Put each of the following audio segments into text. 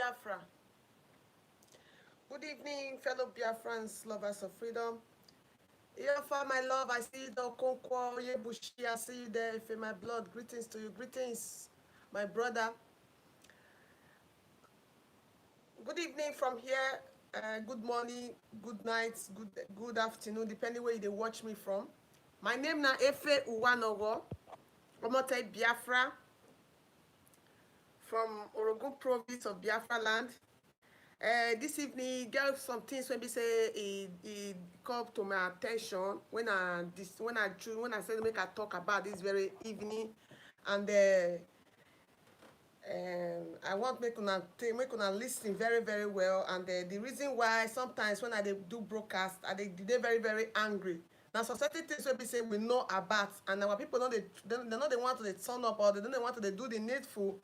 Biafra. Good evening, fellow Biafrans, lovers of freedom. Iyofa, my love, I see you there. Okonkwo, Yebushi, I see you there. Ife, my blood, greetings to you. Greetings, my brother. Good evening from here. Good morning, good night, good afternoon, depending where you watch me from. My name na Efe Uwanogo, Omote Biafra, from Orogun province of Biafra land. This evening, get some things when we say it come to my attention when I said make I talk about this very evening, and I want make una listen very very well. And the reason why sometimes when I do broadcast, they very angry. Now so certain things wey be say we know about, and our people they don't want to turn up, or they don't want to do the needful,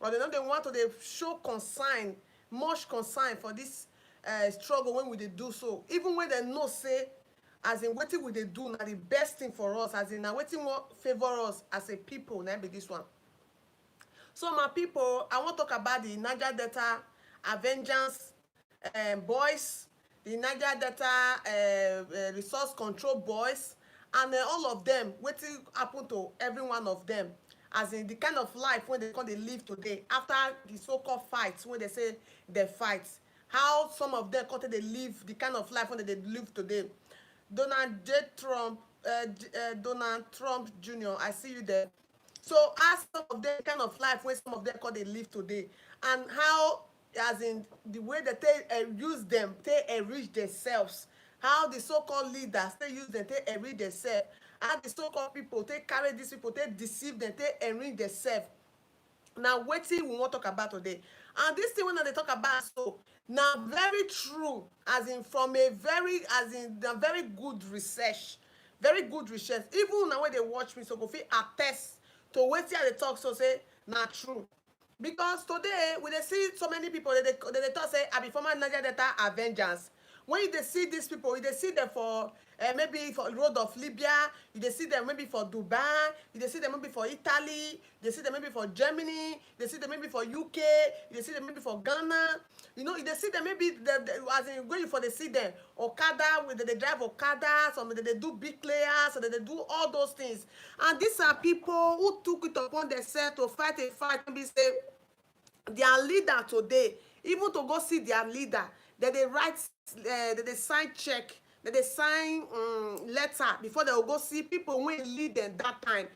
or they don't want to show concern, much concern for this struggle when we dey do so, even when they know say as in wetin we dey do na the best thing for us, as in na wetin wan favour us as a people, na be this one. So my people, I want to talk about the Niger Delta Avengers boys, the Niger Delta resource control boys, and all of them, wetin happen to every one of them, as in the kind of life when they live today after the so-called fights, when they say they fight, how some of them they live the kind of life when they live today. Donald Trump Jr., I see you there. So ask some of them kind of life when some of them they live today, and how, as in the way that they use them, they enrich themselves, how the so-called leaders they use them, they enrich themselves, how the so-called people they carry these people, they deceive them, they enrich themselves. Now wetin we wan talk about today, and this thing when they talk about so now very true, as in from a very, as in the very good research, even now when they watch me, so go fit attest to wetin I dey talk, so say na true. Because today we dey see so many people, they talk say I be former Niger Delta Avengers. When you dey see these people, you dey see them for maybe for road of Libya, you dey see them maybe for Dubai, you dey see them maybe for Italy, you dey see them maybe for Germany, you dey see them maybe for UK, you dey see them maybe for Ghana. You know, you dey see them maybe as in going for the see them Okada, with they drive Okada, some they do big players, so they do all those things. And these are people who took it upon themselves to fight a fight, maybe say their leader today, even to go see their leader, that they write, that they sign check, that they sign letter before they will go see people when lead them that time.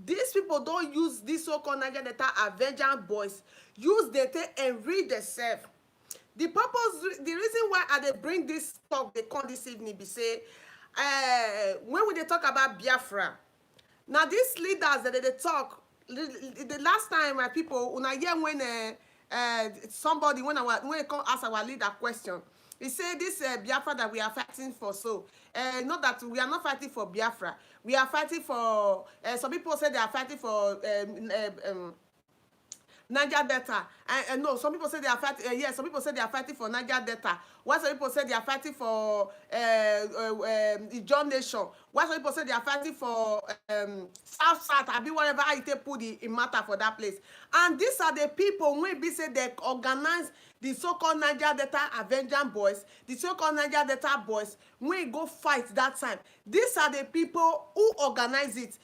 These people don't use this so-called Niger Delta Avenger boys, use them to enrich themselves. The purpose, the reason why I they bring this talk, they come this evening, be say, when we they talk about Biafra, now these leaders that they talk, the last time my people, when I hear when somebody, when they come ask our leader question, he said this Biafra that we are fighting for, so not that we are not fighting for Biafra, we are fighting for, some people say they are fighting for Niger Delta. No, some people say they are fighting. Yes, some people say they are fighting for Niger Delta. Why some people say they are fighting for the John Nation? Why some people say they are fighting for South? I be whatever I take put the matter for that place. And these are the people when we say they organize the so-called Niger Delta Avenger boys, the so-called Niger Delta boys. When we go fight that time, these are the people who organize it.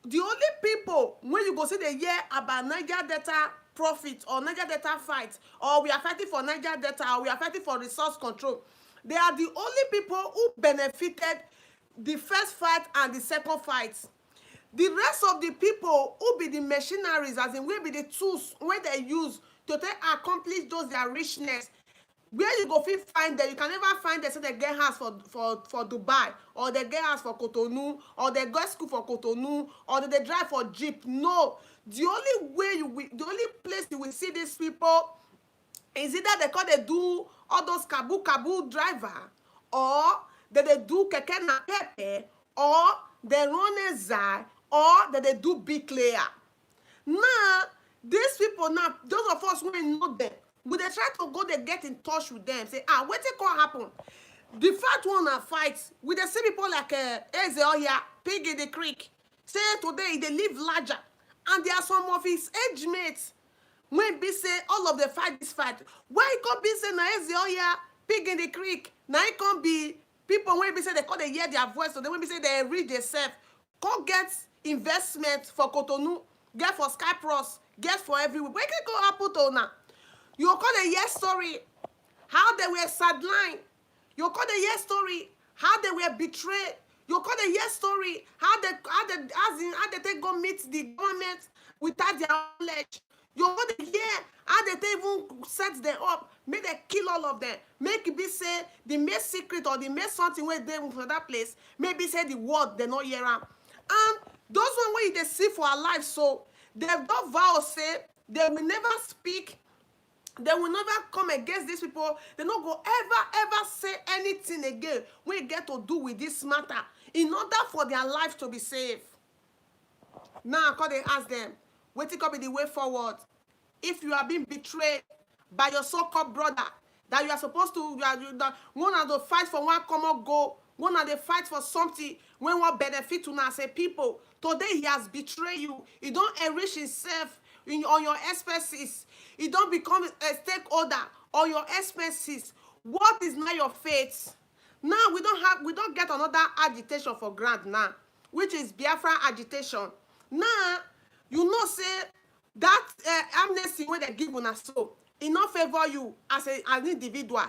The only people when you go see the hear about Niger Delta profit or Niger Delta fight, or we are fighting for Niger Delta, or we are fighting for resource control, they are the only people who benefited the first fight and the second fight. The rest of the people who be the machineries, as in will be the tools where they use to accomplish those their richness. Where you go fit find them, you can never find them say they get house for Dubai, or they get house for Cotonou, or they go school for Cotonou, or they drive for Jeep. No, the only way the only place you will see these people is either they do all those kabu driver, or they do keke na pepe, or they run a zai, or they do big layer. Now these people, now those of us who know them, we dey try to go dey get in touch with them, say wetin come happen. The fact one na fight, we dey see people like Eze Oya, Pig in the Creek, say today they live larger, and there are some of his age mates when be say all of the fight this fight, why it can be say na ezi oya pig in the creek, na it can be people when be say they call they hear their voice, so they when be say they read themselves, come get investment for Cotonou, get for Cyprus, get for everywhere. Where can go happen to now? You call the year story how they were sidelined. You call the year story how they were betrayed. You call the year story how they take go meet the government without their knowledge. You call the year how they take even set them up, make them kill all of them. Make it be say the main secret or the main something where they for that place. Maybe say the word they not hear am. And those one where they see for our life, so they don't vow say they will never speak. They will never come against these people. They not go ever say anything again when it get to do with this matter in order for their life to be safe. Now, I they ask them, what it could be the way forward? If you are being betrayed by your so-called brother, that you are supposed to, one of the fight for one common goal, one of the fight for something, when what benefit to now say people, today he has betrayed you. He don't enrich himself on your expenses. He don't become a stakeholder on your expenses. What is now your fate? Now we don't get another agitation for grant now, which is Biafra agitation. Now you know say that amnesty when they give una so, it not favor you as an individual.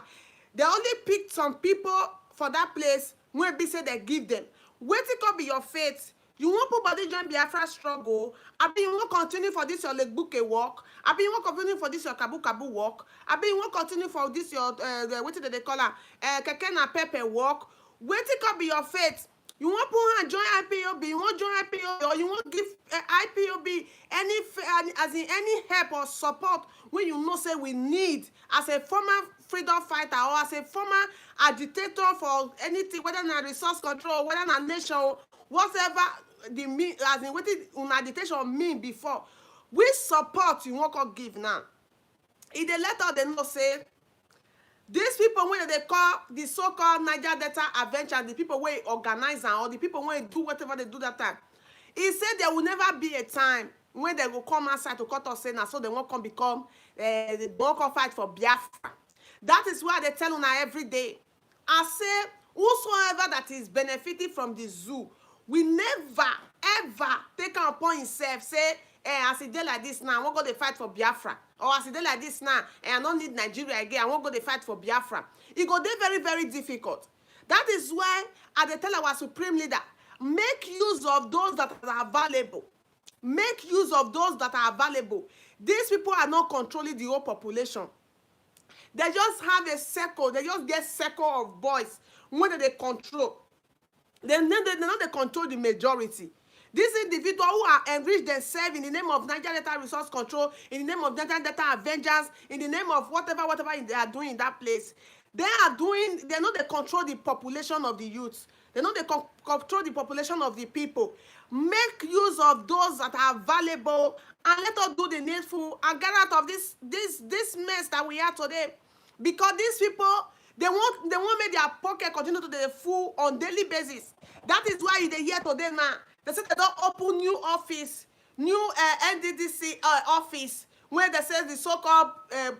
They only pick some people for that place when be say they give them. Wetin come be your fate? You want put body join Biafra struggle? I mean, you want continue for this your leg bouquet walk? I mean, you want continue for this your kabu kabu walk? I mean, you want continue for this your what did they call her? Keke na pepe walk? Wetin come be your fate? You want put hand join IPOB? You want join IPOB or you want give IPOB as in any help or support when you know say we need as a former freedom fighter or as a former agitator for anything, whether na resource control, whether na nation, whatever the mean as in what un agitation mean before. We support you won't give now. If they let out they know say these people when they call the so-called Niger Delta avengers, the people where organize or the people when do whatever they do that time. He said there will never be a time when they will come outside to cut us saying so they won't come become they won't come fight for Biafra. That is why they tell una every day. I say whosoever that is benefiting from the zoo we never ever take upon himself say as e dey like this now I wan go dey fight for Biafra, or as e dey like this now I no need Nigeria again I wan go dey fight for Biafra. E go dey very very difficult. That is why I dey tell our supreme leader, make use of those that are available. Make use of those that are available. These people are not controlling the whole population. They just have a circle. They just get circle of boys when they control. They not control the majority. These individuals who are enriched themselves in the name of Niger Delta Resource Control, in the name of Niger Delta Avengers, in the name of whatever they are doing in that place, they know they control the population of the youth. They know they control the population of the people. Make use of those that are valuable and let us do the needful and get out of this mess that we are today. Because these people, they won't make their pocket continue to be full on daily basis. That is why they here today now. They say they don't open new office, new NDDC office, where they say the so-called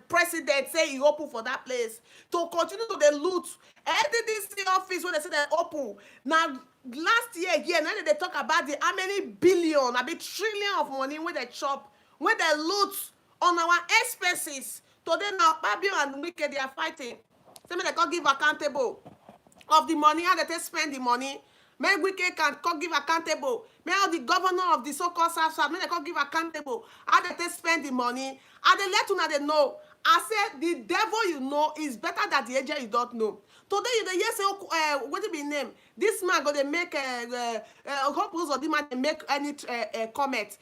president say he open for that place to continue to the loot. NDDC office where they say they open. Now last year, now they talk about the how many billion, a bit trillion of money where they chop, where they loot on our expenses. Today now, Fabio and Wike, they are fighting. Say me they can't give accountable of the money, how they spend the money. May Wike can't give accountable. May all the governor of the so-called South, may they can't give accountable. How they spend the money. How they let you know they know. I said the devil you know is better than the angel you don't know. Today you the yes say what it be name? This man go they make hope or the man they make any comment.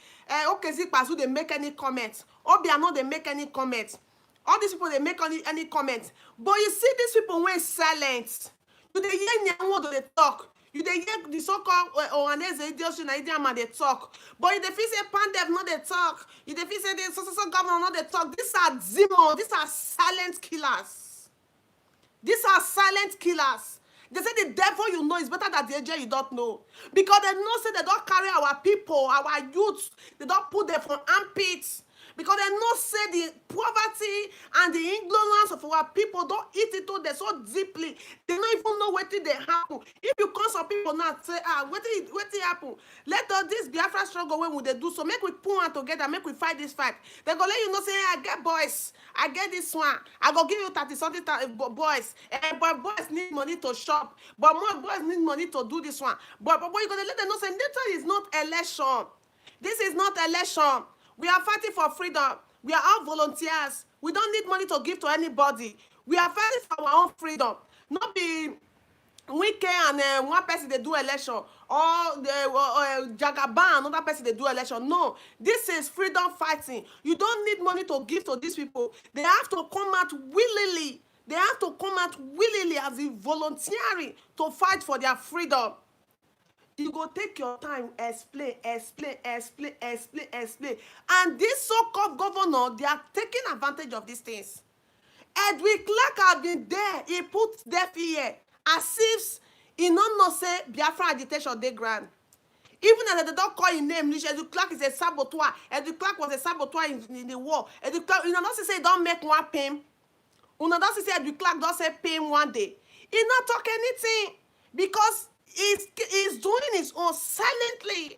Okay, Zipasu they make any comments. Obiano they make any comments. All these people they make any comments. But you see these people went silent. You they hear what they talk. You they hear the so-called Oanese Idiot they talk. But you they feel say Pandev not they talk. You they feel say the so governor not they talk. These are demons. These are silent killers. These are silent killers. They say the devil you know is better than the angel you don't know. Because they know say they don't carry our people, our youth. They don't put them for armpits. because they know say the poverty and the ignorance of our people don't eat it to them so deeply. They don't even know what they happen. If you call some people now say, what did happen? Let all this Biafra struggle when would they do so? Make we pull on together, make we fight this fight. They go let you know say, I get boys, I get this one, I go give you 30 something boys. But boys need money to shop, but more boys need money to do this one. But you're gonna let them know say this is not election. This is not election. We are fighting for freedom. We are all volunteers. We don't need money to give to anybody. We are fighting for our own freedom. Not be Wike and one person they do election, or the Jagaban another person they do election. No, this is freedom fighting. You don't need money to give to these people. They have to come out willingly. They have to come out willingly as a volunteering to fight for their freedom. You go take your time, explain. And this so-called governor, they are taking advantage of these things. Edwin Clark has been there. He put deaf ear as if he don't know say Biafra agitation dey grand. Even if they don't call his name, Edwin Clark is a saboteur. Edwin Clark was a saboteur in the war. Edwin Clark, you know, not say he don't make one pain. You know, not say Edwin Clark don't say pain one day. He not talk anything because he's doing his own silently.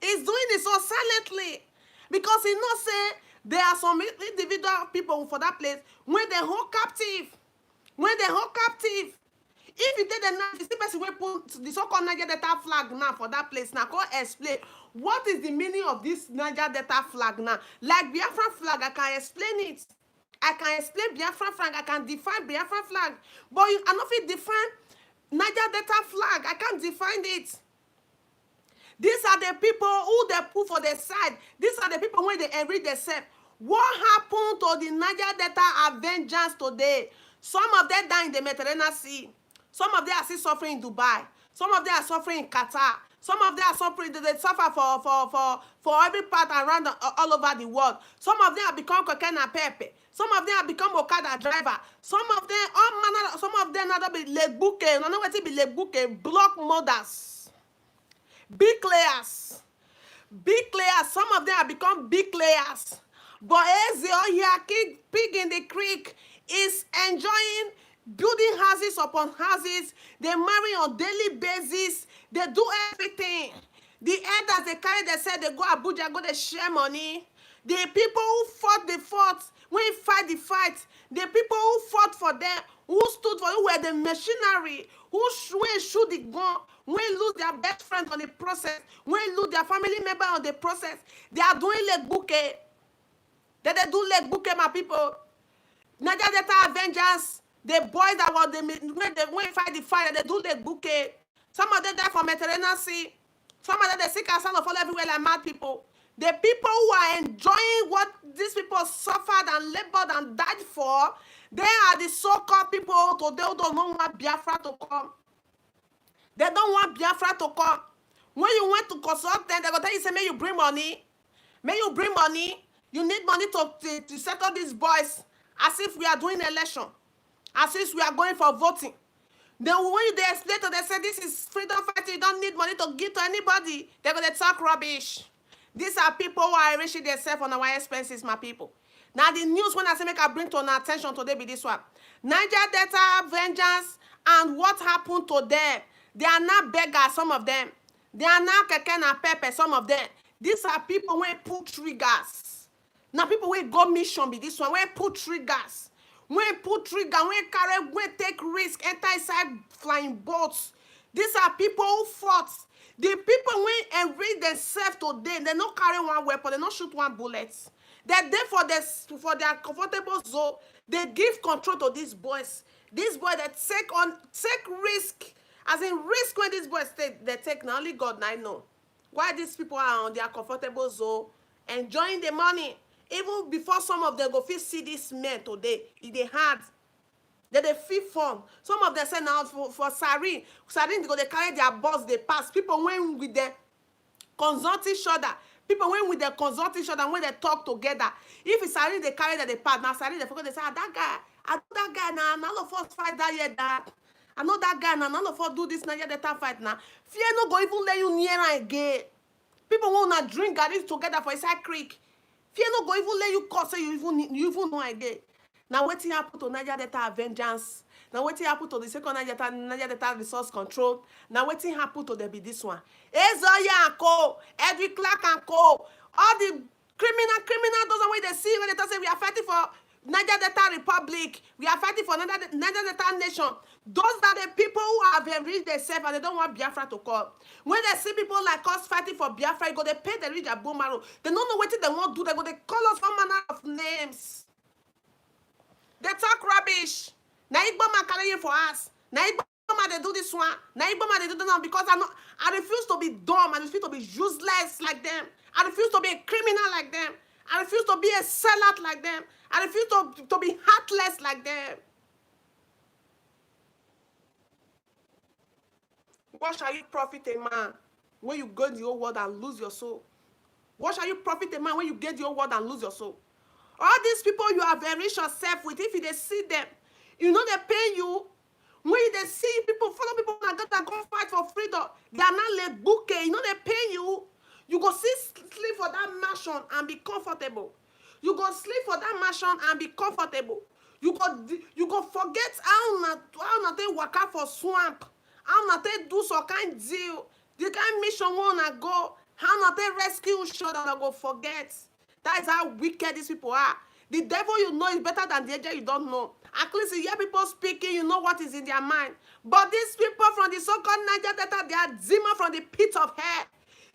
He's doing his own silently because he not say there are some individual people for that place when they hold captive. If you take the now, the person will put the so-called Niger Delta flag now for that place now, go explain what is the meaning of this Niger Delta flag now. Like Biafra flag, I can explain it. I can explain Biafra flag. I can define Biafra flag. But I not fit define Niger Delta flag. I can't define it. These are the people who they put for their side. These are the people when they enrich themselves. What happened to the Niger Delta avengers today? Some of them die in the Mediterranean Sea. Some of them are still suffering in Dubai. Some of them are suffering in Qatar. Some of them are suffering, they suffer for every part around all over the world. Some of them have become cocaine and pepe. Some of them have become Okada driver. Some of them not be leg bouquet. I know what it be leg bouquet. Block mothers. Big players. Some of them have become big players. But Ezio here, pig in the creek, is enjoying building houses upon houses. They marry on daily basis. They do everything. The elders, they carry, they say they go Abuja, go they share money. The people who fought the fight, when you fight the fight, the people who fought for them, who stood for, who were the machinery, who shoot the gun, when lose their best friend on the process, when lose their family member on the process, they are doing like bouquet. They do like bouquet, my people. Niger Delta avengers, the boys that were when fight the fire, they do like bouquet. Some of them die from Mediterranean Sea. Some of them they sick and sound of all everywhere like mad people. The people who are enjoying what these people suffered and labored and died for, they are the so-called people who don't want Biafra to come. They don't want Biafra to come. When you went to consult them, they're going to tell you, say, may you bring money. May you bring money. You need money to settle these boys as if we are doing election. As if we are going for voting. Then when they explain to them, they say, this is freedom fighting, you don't need money to give to anybody. They're going to talk rubbish. These are people who are enriching themselves on our expenses, my people. Now, the news, when I say make I bring to our attention today, be this one. Niger Delta vengeance and what happened to them. They are not beggars, some of them. They are not keke and pepper, some of them. These are people who pull triggers. Now, people who go mission be this one, who pull triggers. When put trigger, when carry, when take risk, enter inside flying boats. These are people who fought. The people when enrich themselves today, they not carry one weapon, they not shoot one bullet. They're there for their comfortable zone. They give control to these boys. These boys that take risk. As in risk when these boys they take, now only God now know. Why these people are on their comfortable zone, enjoying the money. Even before some of them go feel see these men today, if they had, that they feel fun. Some of them say now for Sarin, they go they carry their boss, they pass. People went with the consult each other. People went with the consult each other when they talk together. If it's Sarin, they carry that they pass. Now Sarin, they forget, they say, that guy, I know that guy now, none of us fight that yet that. I know that guy now, none of us do this now yet that fight now. Fear no go even let you near again. People want to drink at this together for inside creek. Fear no go even let you cause say you even no idea. Now wetin happen to Niger Delta Avengers? Now wetin happen to the second Niger Delta resource control? Now wetin happen to them be this one? Ezoya and co, Edwin Clark and co, all the criminal those are where they see when they talk say we are fighting for Niger Delta Republic, we are fighting for Niger Delta Nation. Those are the people who have enriched themselves and they don't want Biafra to come. When they see people like us fighting for Biafra, you go they pay the rich a bone marrow. They don't know what they want to do. They go they call us all manner of names. They talk rubbish. Now Igboma carrying for us. Now Igboma they do this one. Now Igboma they do that because I refuse to be dumb. I refuse to be useless like them. I refuse to be a criminal like them. I refuse to be a sellout like them. I refuse to be heartless like them. What shall you profit a man when you go in the whole world and lose your soul? What shall you profit a man when you get the whole world and lose your soul? All these people you have enriched yourself with, if you they see them, you know they pay you. When they see people, follow people that go fight for freedom, they are not like bouquet. You know they pay you. You go sleep for that mansion and be comfortable. You go sleep for that mansion and be comfortable. You go forget how not they work out for swamp. How not they do some kind deal. The kind mission wanna go. How not they rescue show that I go forget. That is how wicked these people are. The devil you know is better than the angel you don't know. At least you hear people speaking, you know what is in their mind. But these people from the so-called Niger Delta, they are demons from the pit of hell.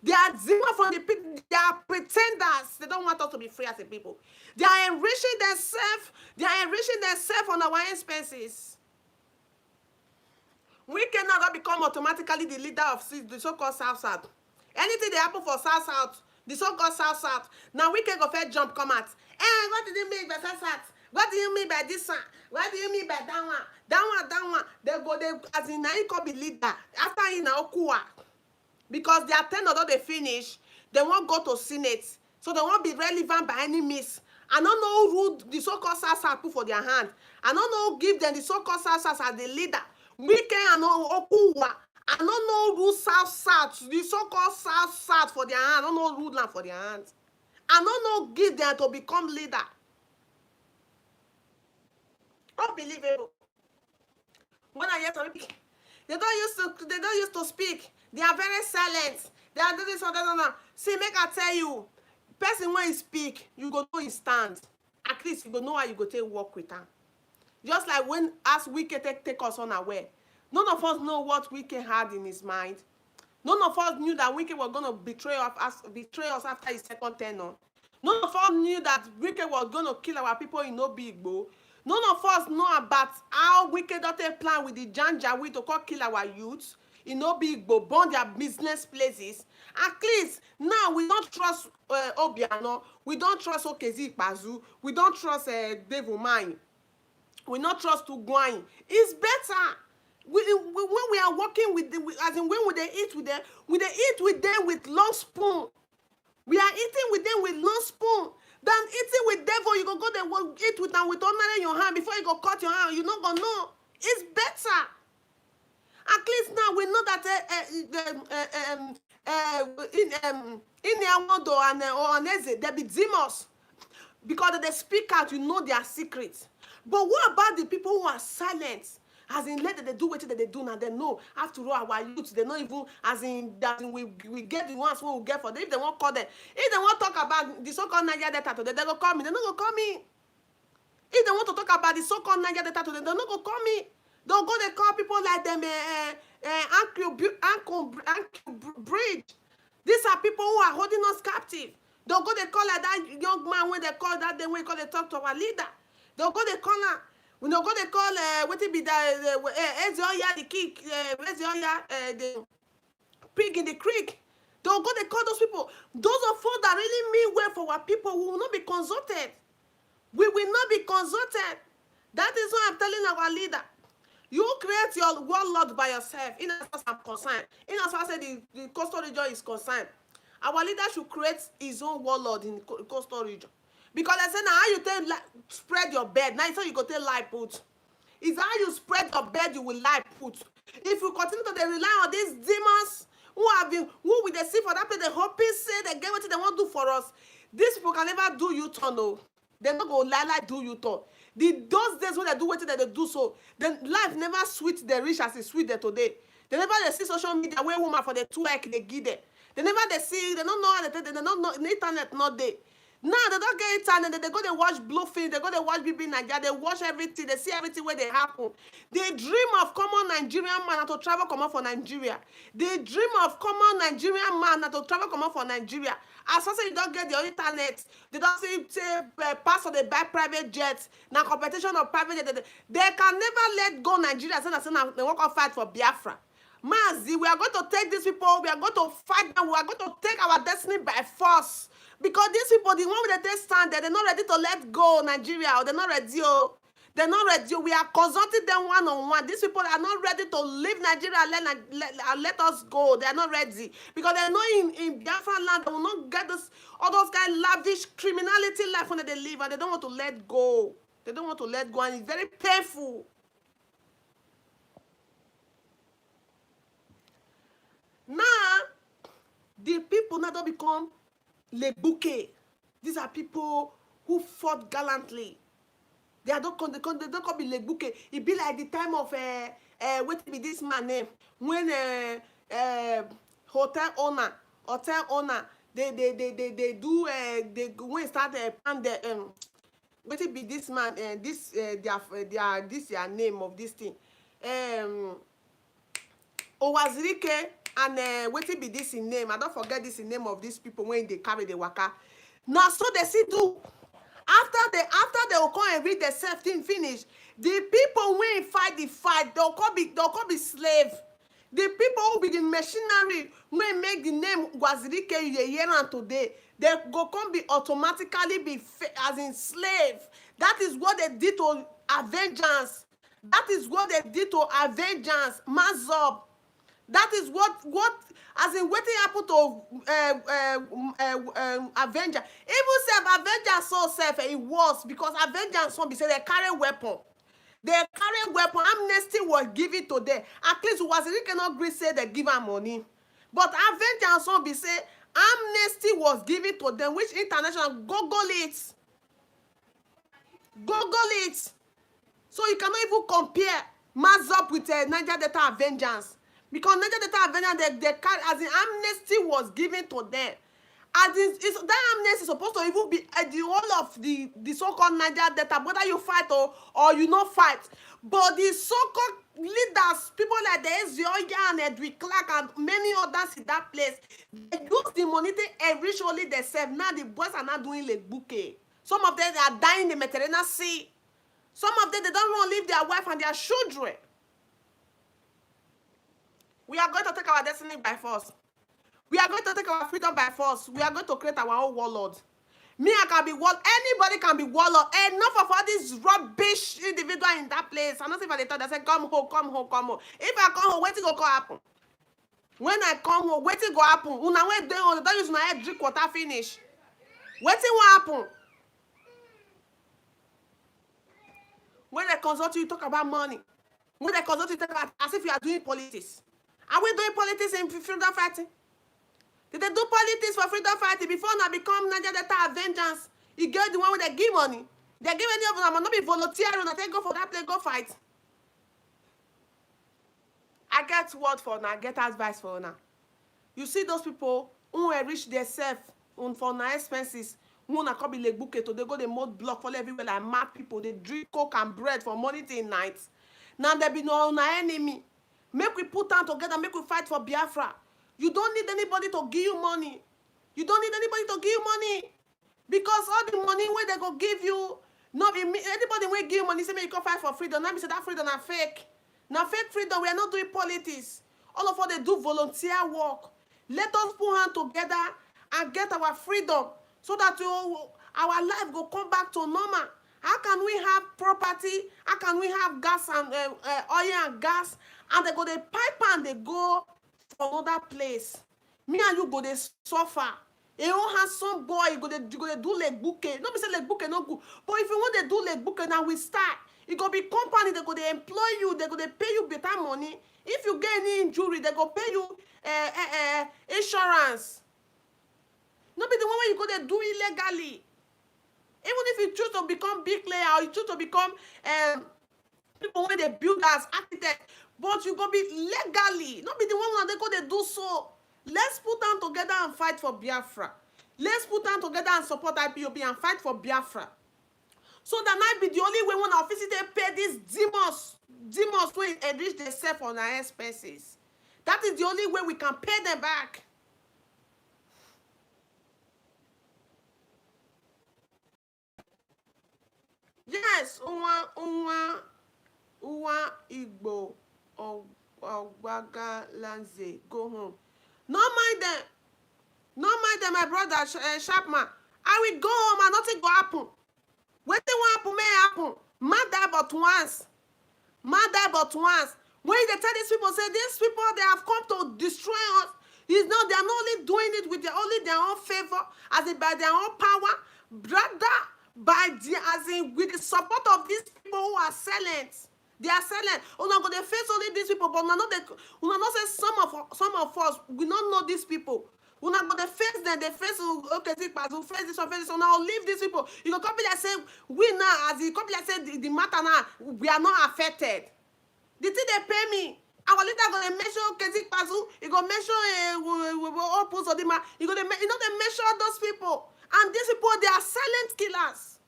They are demons from the pit. They are pretenders. They don't want us to be free as a people. They are enriching themselves. They are enriching themselves on our expenses. We cannot become automatically the leader of the so-called South-South. Anything that happen for South-South, the so-called South-South, now we can go first jump, come out. What did you mean by South-South? What do you mean by this one? What do you mean by that one? That one. They go, as in, now you can be leader. After in Okua. Because their tenure, although they finish, they won't go to Senate. So they won't be relevant by any means. I don't know who the so-called South-South put for their hand. I don't know who give them the so-called South-South as the leader. We can know Okua. I don't know who South-South, the so-called South-South for their hand. I don't know who land for their hands. I don't know give them to become leader. Unbelievable. When I hear some people, they don't used to speak. They are very silent. They are doing this or that. See, make I tell you, person when he speak, you go know he stand. At least you go know how you go take work with him. Just like when as Wike take us unaware. None of us know what Wike had in his mind. None of us knew that Wike was going to betray us after his second tenure. None of us knew that Wike was going to kill our people in Obigbo. None of us know about how Wike daughter plan with the Janjaweed to kill our youths in Obigbo, burn their business places. At least now we don't trust Obiano. We don't trust Okezi Pazu. We don't trust Dave Umahi. We don't trust Ugwai. It's better. When we are working with them, as in when they eat with them, we eat with them with long spoon. We are eating with them with long spoon. Than eating with devil, you go there, eat with them with honor in your hand before you go cut your hand. You not gonna know. It's better. At least now we know that in Yawodo and Oneze, there be demons. Because they speak out, you know their secrets. But what about the people who are silent? As in, let they do what they do now. They know. After all, our youth, they not even, as in, that we get the ones who will get for them. If they won't call them, if they want to talk about the so-called Niger Delta today, they go call me. They not go call me. If they want to talk about the so-called Niger Delta today, they not go call me. They'll go, they call people like them, Ankle Bridge. These are people who are holding us captive. They'll go, they call like that young man when they call that, then we call they talk to our leader. They'll go, they call her. When they go, they call, what it be Ezioya, the kid, the pig in the creek. They'll go, they call those people. Those of us that really mean well for our people, we will not be consulted. We will not be consulted. That is why I'm telling our leader. You create your warlord by yourself. In as far as I'm concerned. In as far as the coastal region is concerned. Our leader should create his own warlord in the coastal region. Because I said, now how you take spread your bed. Now so you go take lie put. It's how you spread your bed, you will lie put. If you continue to rely on these demons who will they see for that place, they hoping say they get what they want to do for us. These people can never do U-turn, no. They're not going to lie do U-turn. Those days when they do what they do so, then life never sweet the rich as it sweet there today. They never they see social media where woman for the 2x they give them. They never they see, they don't know how they don't know, the internet not there. Now they don't get internet, they go they watch Bluefin, they go they watch BB Niger, they watch everything, they see everything where they happen. They dream of common Nigerian man to travel come out for Nigeria. They dream of common Nigerian man to travel come out for Nigeria. As far as you don't get the internet, they don't say pass or they buy private jets. Now competition of private jets, they can never let go Nigeria. So they walk on fight for Biafra. Mazi, we are going to take these people, we are going to fight them, we are going to take our destiny by force. Because these people, the one with the stand there, they're not ready to let go Nigeria, or they're not ready. Oh. They're not ready. We are consulting them one-on-one. These people are not ready to leave Nigeria and let us go. They are not ready. Because they know in Biafran land, they will not get this, all those kind of lavish criminality life when they live, and they don't want to let go. They don't want to let go, and it's very painful. Now, the people now don't become le bouquet. These are people who fought gallantly. They don't come be le bouquet. It be like the time of what be this man name when hotel owner they do they when start and what it be this man this their name of this thing Owazirike and what it be this in name. I don't forget this in name of these people when they carry the waka. Now so they see do after they will come and read the self thing finish. The people when fight the fight, they'll come be slave. The people who be the machinery when make the name Wazirike Yeyeran today, they go come be automatically be as in slave. That is what they did to avengers. That is what they did to avengers. Mazop. That is what as in what happened to Avenger. Even self Avenger so self it was because Avengers some be say they carry weapon. They carry weapon. Amnesty was given to them. At least was it cannot agree say they give them money. But Avengers some be say amnesty was given to them, which international Google it. Google it. So you cannot even compare Mazop with Niger Delta Avengers. Because Niger Delta Avengers, they carry, as in amnesty was given to them. As in, that amnesty is supposed to even be the whole of the so-called Niger Delta, whether you fight or you not fight. But the so-called leaders, people like the Ezioya and Edwin Clark and many others in that place, they use the money to enrich only themselves. Now the boys are not doing like bouquet. Some of them are dying in the Mediterranean Sea. Some of them, they don't want to leave their wife and their children. We are going to take our destiny by force. We are going to take our freedom by force. We are going to create our own warlord. Me, I can be warlord. Anybody can be warlord. Enough of all these rubbish individual in that place. I'm not saying they thought they say, come home, come home, come home. If I come home, what's going to happen? When I come home, what's going to happen? Una wait there, don't use my head, drink water, finish. What's going to happen? When they consult you, talk about money. When they consult you, talk about as if you are doing politics. Are we doing politics in freedom fighting? Did they do politics for freedom fighting before now become Niger Delta Avengers? You get the one where they give money. They give any of them, not be volunteering, not go for that place, go fight. I get word for now, get advice for now. You see those people who enrich themselves for their expenses, who na come be like bouquet, they go the mud block for everywhere like mad people. They drink coke and bread from morning till night. Now there be no enemy. Make we put down together, make we fight for Biafra. You don't need anybody to give you money. You don't need anybody to give you money. Because all the money where they go give you, not be anybody will give you money, say, you go fight for freedom. Now me say that freedom is fake. Now fake freedom, we are not doing politics. All of us, they do volunteer work. Let us put hands together and get our freedom so that our life will come back to normal. How can we have property? How can we have gas and oil and gas? And they go, they pipe and they go for another place. Me and you go, they suffer. You don't have some boy, you go, they do like bouquet. Not be say like bouquet, no good. But if you want to do like bouquet, now we start. It go be company, they go, they employ you, they go, they pay you better money. If you get any injury, they go pay you insurance. No be the one where you go dey do illegally. Even if you choose to become bricklayer or you choose to become people wey dey build as architect, but you go be legally, not be the one wey dey go dey do so. Let's put down together and fight for Biafra. Let's put down together and support IPOB and fight for Biafra. So that might be the only way when our officials pay these demons wey enrich themselves on our expenses. That is the only way we can pay them back. Yes, Uwa Igbo Ogbaga Lanze, go home. No mind them. No mind them, my brother Sharpman. I will go home and nothing go happen. Wetin wan happen may happen. Man die but once. Man die but once. When they tell these people, say these people they have come to destroy us. It's not, they are not only doing it with only their own favor, as in by their own power, rather by the as in with the support of these people who are silent. They are silent. Oh no, they face only these people, but we not say some of us we don't know these people. We not gonna face them. They face okay, we face this one, face this one. Now leave these people. You go copy that say we now as the copy that say the matter now we are not affected. The thing they pay me, our leader gonna measure Kezik Pazu, he gonna measure all posts of the man, he gonna you know they measure those people. And these people they are silent killers.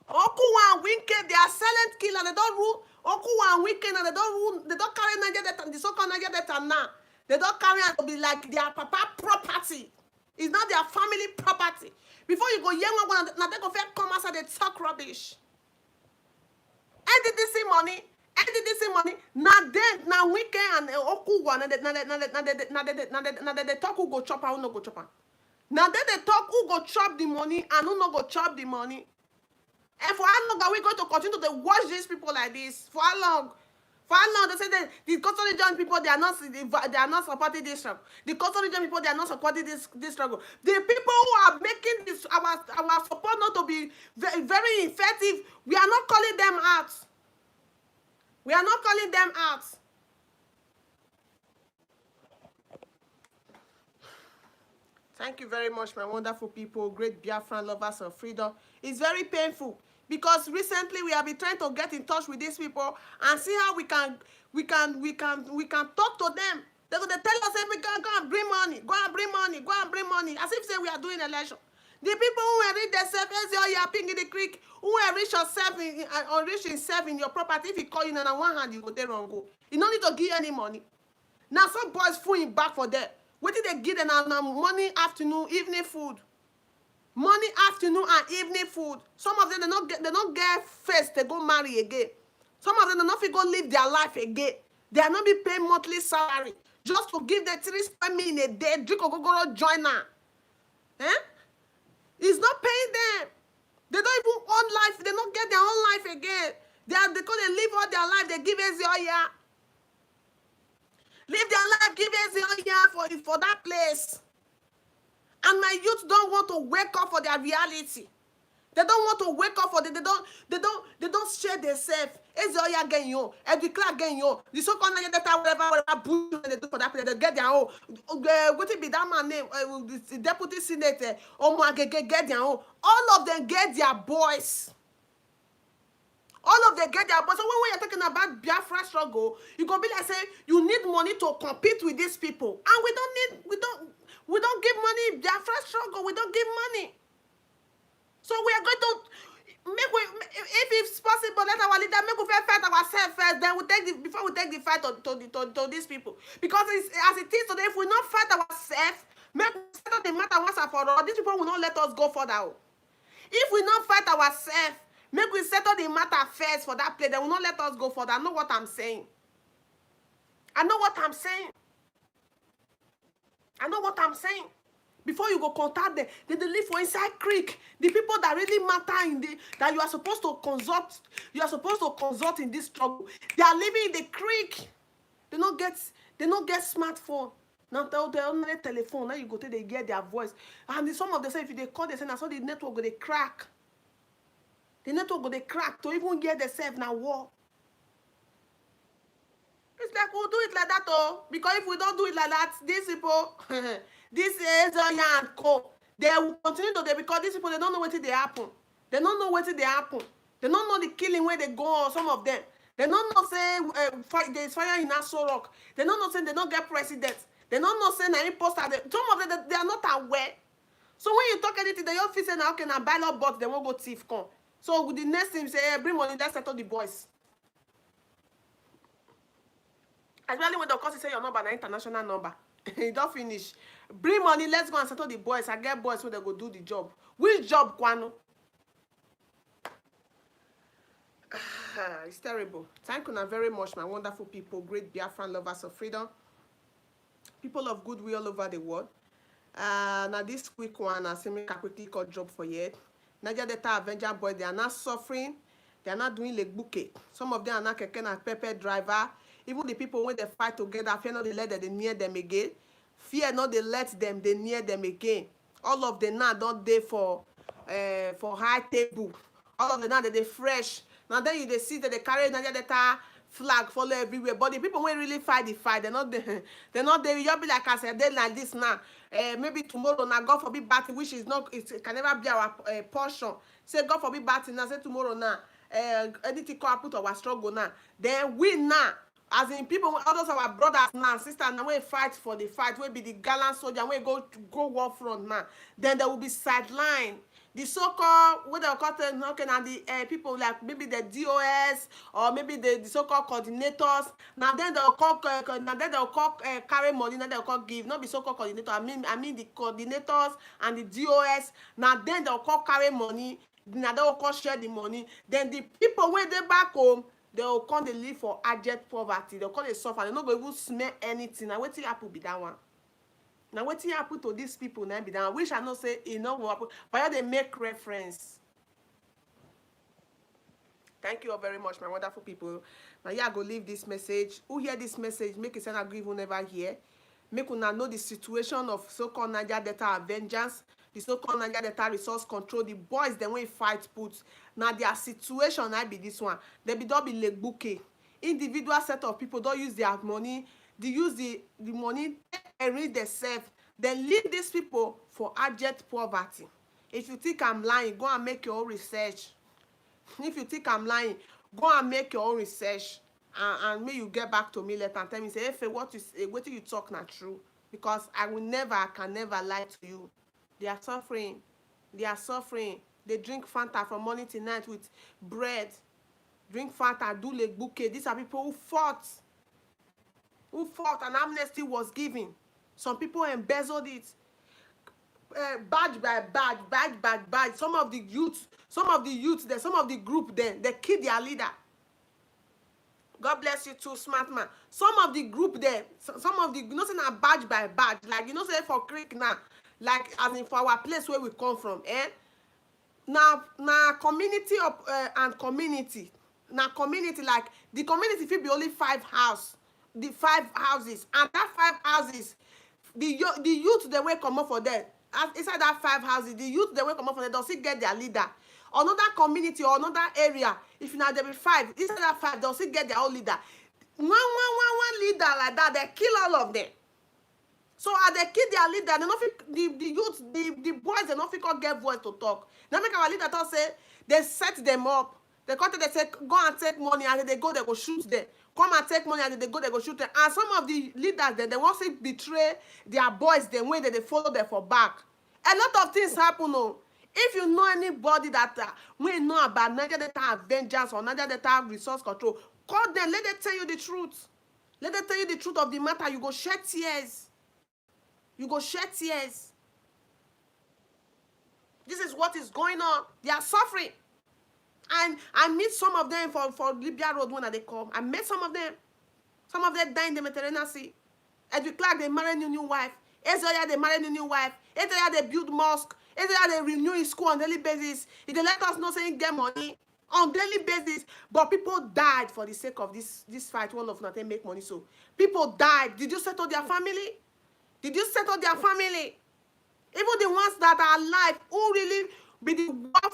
Okuwa and Winke, they are silent killers, they don't rule Okuwa and Winke and they don't rule, they don't carry Niger data, the so-called Niger data now. They don't carry it to be like their papa property. It's not their family property. Before you go young one, now they go fair come outside they talk rubbish. NDDC money. Now then, now Weekend and Okuwa, now they talk who go chop and who no go chop. Now then they talk who go chop the money and who no go chop the money. And for how long are we going to continue to watch these people like this? For how long? For how long? They say that the Coastal Region people they are not supporting this struggle. The Coastal Region people they are not supporting this struggle. The people who are making this our support not to be very, very effective, we are not calling them out. We are not calling them out. Thank you very much, my wonderful people, great Biafran lovers of freedom. It's very painful because recently we have been trying to get in touch with these people and see how we can talk to them. They tell us every go and bring money, go and bring money, as if say we are doing election. The people who are rich themselves, as you are ping in the creek, who are rich yourself or rich himself in your property, if he call you on one hand, you go there wrong go. You don't need to give any money. Now some boys fool him back for that. What did they give them morning, afternoon, evening food? Morning, afternoon, and evening food. Some of them they don't get face to go marry again. Some of them they not go live their life again. They are not be paying monthly salary just to give them 3 square meal in a day. Drink or go join her. Eh? It's not paying them. They don't even own life. They don't get their own life again. They live all their life. They give us your year. Live their life, give us your year for that place. And my youth don't want to wake up for their reality. They don't want to wake up for it. They don't share themselves. Ezoya again yo, Edwicla again yo. The so-called whatever bull they do for that place, they get their own. What it be that man name? The deputy senator. Get their own. All of them get their boys. All of them get their boys. So when we are talking about Biafra struggle, you go be like say you need money to compete with these people, and we don't give money. Biafra struggle, we don't give money. So we are going to if it's possible, let our leader make we fight ourselves first. Then before we take the fight to these people. Because as it is today, if we not fight ourselves, make we settle the matter once and for all. These people will not let us go further. If we not fight ourselves, make we settle the matter first for that place. They will not let us go further. I know what I'm saying. I know what I'm saying. I know what I'm saying. Before you go contact them, they live for inside creek. The people that really matter that you are supposed to consult in this struggle. They are living in the creek. They don't get smartphone. Now they only telephone. Now you go till they get their voice. And some of them say if they call, they say now so the network go they crack. The network go they crack to even get themselves now war. It's like we'll do it like that, oh, because if we don't do it like that, these people, this is and co, they will continue to, because these people, they don't know what they happen. They don't know what they happen. They don't know the killing where they go, or some of them. They don't know say there's fire in Aso Rock. They don't know say they don't get president. They don't know say na imposter. Some of them, they are not aware. So when you talk anything, they don't feel say now okay na ballot box, they won't go thief come. So with the next thing say, hey, bring money, let's settle the boys. Especially when the course say your number an international number. You don't finish. Bring money, let's go and settle the boys. I get boys where they go do the job. Which job, Kwano? It's terrible. Thank you very much, my wonderful people, great Biafran lovers of freedom, people of goodwill all over the world. Now this quick one, I say make a quickly cut job for yet. Niger Delta Avenger boy, they are not suffering. They are not doing like bouquet. Some of them are not keke and pepper driver. Even the people when they fight together, fear not they let them they near them again. Fear not they let them they near them again. All of them now don't they for high table. All of them now they fresh. Now then you they see that they carry Niger Delta flag follow everywhere. But the people when really fight the fight, they're not there. They're not there. You'll be like I said, they're like this now. Maybe tomorrow now, God forbid battle, which is not, it can never be our portion. Say God forbid battle now. Say tomorrow now, anything can put our struggle now. Then we now, as in people, others our brothers now, sisters now, we fight for the fight. We be the gallant soldier. We go war front now. Then there will be sideline. The so-called, what they'll call them, okay, and the people like maybe the DOS or maybe the so-called coordinators. Now then they'll call, carry money. Now they'll call give. Not be so-called coordinator. I mean the coordinators and the DOS. Now then they'll call carry money. Now they'll call share the money. Then the people when they back home, they'll come they live for abject poverty. They'll call they suffer. They're not going to even smell anything. Now what happen be that one? Now wetin happen to these people now be that which I know say e no go happen, but they make reference. Thank you all very much, my wonderful people. Now yeah, I go leave this message. Who hear this message, make it send agree who never hear. Make una know the situation of so-called Niger Delta Avengers, the so-called Niger Delta Resource Control, the boys dem wey fight put. Now their situation now be this one. They be don be like bouquet. Individual set of people don't use their money. They use the money and read themselves, then leave these people for abject poverty. If you think I'm lying, go and make your own research. If you think I'm lying, go and make your own research, and may you get back to me later and tell me, say, hey, what you talk not true, because I can never lie to you. They are suffering. They are suffering. They drink Fanta from morning to night with bread. Drink Fanta, do like bouquet. These are people who fought and amnesty was given. Some people embezzled it, badge by badge. Some of the youths, some of the group then, they killed their leader. God bless you too, smart man. Some of the group there, some of the, you know, say na badge by badge, like, you know, say for Creek now, like, as in for our place where we come from, now community of, and community. Now community, like, the community fit be only 5 houses. The 5 houses, and that 5 houses, the youth they will come up for them. Inside that 5 houses, the youth they will come up for them. They'll still get their leader. Another community or another area, if now there be 5, inside that 5, they'll still get their own leader. One leader like that, they kill all of them. So as they kill their leader, they not the youth, the boys, they not fit get voice to talk. Now make our leader talk say they set them up. They come to they say go and take money, and they go shoot them. Come and take money, and they go shoot them. And some of the leaders, they want to betray their boys, the way that they follow them for back. A lot of things happen. Oh. If you know anybody that we know about Niger Delta Avengers or Niger Delta Resource Control, call them. Let them tell you the truth. Let them tell you the truth of the matter. You go shed tears. You go shed tears. This is what is going on. They are suffering. And I meet some of them for Libya Road when they come. I met some of them. Some of them die in the Mediterranean Sea. Edwin Clark, they marry a new wife. Ezra, they marry a new wife. Ezra, they build mosque. Ezra, they renew his school on daily basis. If they let us know saying get money on daily basis. But people died for the sake of this fight. One of them make money. So people died. Did you settle their family? Did you settle their family? Even the ones that are alive, who really be the war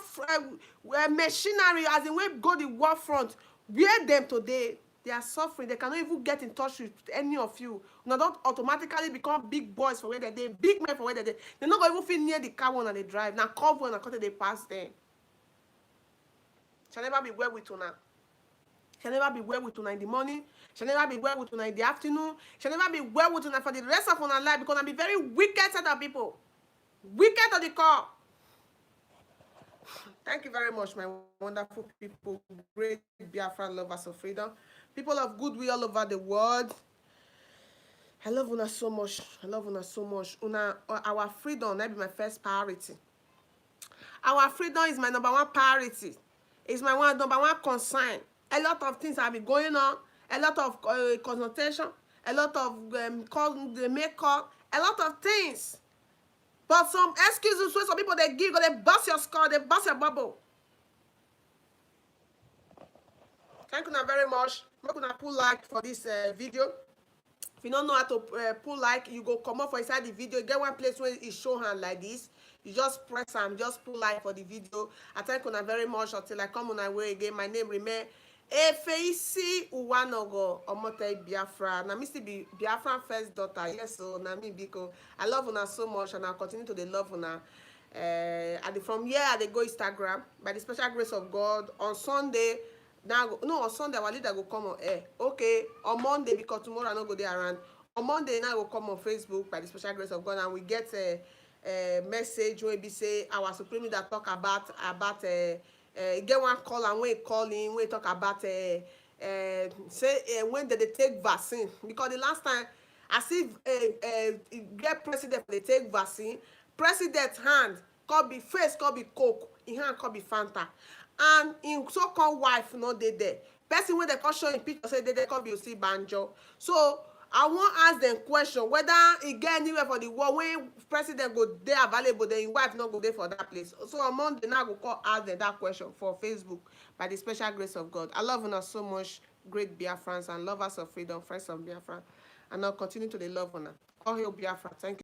machinery, as in we go the war front, where them today, They are suffering. They cannot even get in touch with any of you. Now don't automatically become big boys for where they big men for where they. They're not going to even fit near the car when they drive. Now cover and cut they pass them. Shall never be well with you now. Shall never be well with you in the morning. Shall never be well with you in the afternoon. Shall never be well with you for the rest of our life, because I be very wicked set of people. Wicked to the core. Thank you very much, my wonderful people, great Biafran lovers of freedom, people of goodwill all over the world. I love Una so much. I love Una so much. Una, our freedom, that be my first priority. Our freedom is my number one priority. It's my number one concern. A lot of things have been going on. A lot of consultation. A lot of call the makeup. A lot of things. But some excuses where some people they give, they bust your skull, they bust your bubble. Thank you very much. I'm going to pull like for this video. If you don't know how to pull like, you go come up for inside the video. Get one place where it show hand like this. You just press and just pull like for the video. I thank you very much until I come on my way again. My name remain Efeisi Uwanogo Omote Biafra. Now, Mr. Biafra first daughter. Yes, so now me because I love Una so much and I'll continue to love Una. From here, I go Instagram by the special grace of God on Sunday. Now, no, on Sunday, our leader will come on air. Okay, on Monday, because tomorrow I don't go there around. On Monday, now I will come on Facebook by the special grace of God, and we get a message where we say our supreme leader talk about get one call, and when he call in, we talk about say when they take vaccine, because the last time I see get president they take vaccine, president hand could be face, could be coke, in hand could be Fanta. And in so-called wife no dey there. Person when they come show in picture say they come be see banjo. So I won't ask them question whether e get anywhere for the world when president go there available, then his wife not go there for that place. So on Monday now I go call ask them that question for Facebook by the special grace of God. I love Una so much, great Biafrans and lovers of freedom, friends of Biafra, and I'll continue to love Una. All hail Biafra. Thank you.